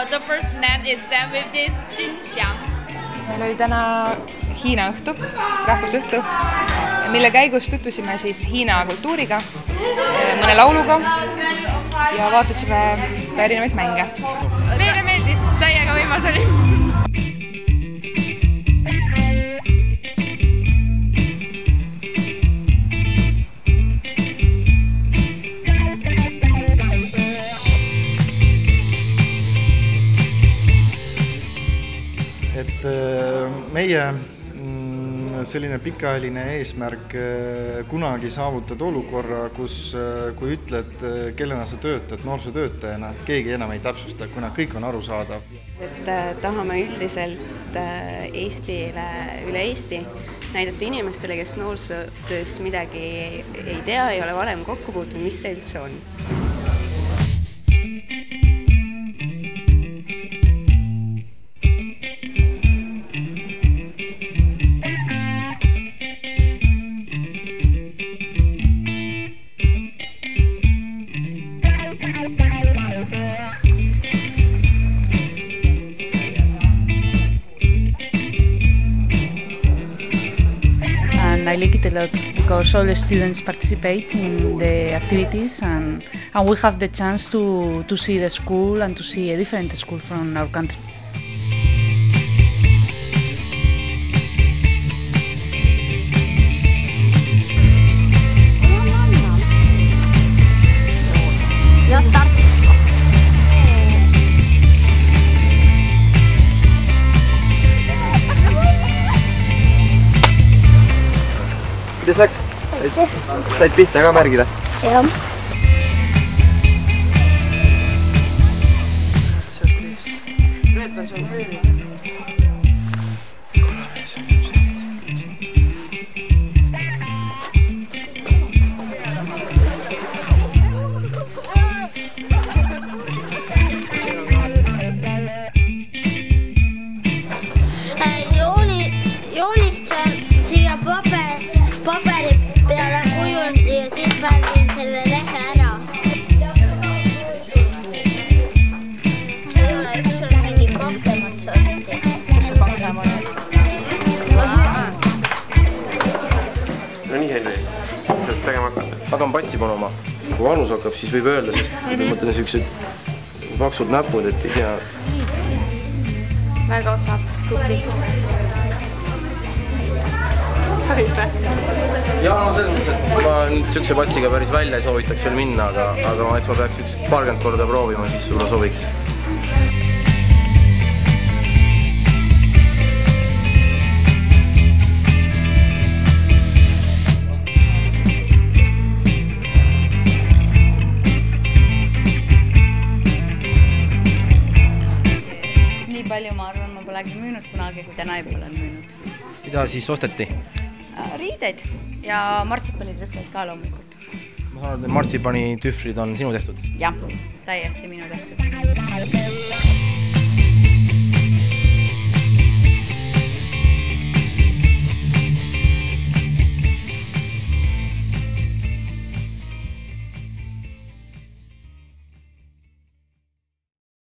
the first night is spent with this Jinxiang. Meil oli täna Hiina õhtu, rahvusõhtu, mille käigus tutvusime siis Hiina kultuuriga, mõne lauluga ja vaatasime ka erinevaid mänge. Meile meeldis, täiega võimas oli. Et meie selline pikaajaline eesmärk kunagi saavutada olukorra, kus kui ütled, kellena sa töötad noorsootöötajana, keegi enam ei täpsusta, kuna kõik on arusaadav. Et tahame üldiselt Eestile üle Eesti näidata inimestele, kes noorsootöös midagi ei tea, ei ole varem kokku puutunud, mis see üldse on. I like it a lot because all the students participate in the activities and we have the chance to see the school and to see a different school from our country. Kuidas läks? Said pihta ka märgida? Jah. Reet on seal veeri. Joonistan siia paberi peale kujundi ja siis värvin selle lehe ära. Ei ole üks on mingi paksemat sorti. Kus see paksem on? No nii, Henri, mis sa tegema hakata? Hakkame patsi panema. Kui vanus hakkab, siis võib öelda, sest ma mõtlen sellised paksud näpud, et ei tea. Väga osab, tubli. Sohib või? Jaa, no selles mõttes, et ma nüüd sükse patsiga päris välja ei soovitaks veel minna, aga eks ma peaks üks paarkümmend korda proovima, siis sulle sobiks. Nii palju ma arvan, ma polegi müünud kunagi, kui täna ei pole müünud. Mida siis osteti? Riided ja martsipanitühvleid ka loomulikult. Ma saan arvata, et martsipanitühvlid on sinu tehtud? Jah, täiesti minu tehtud.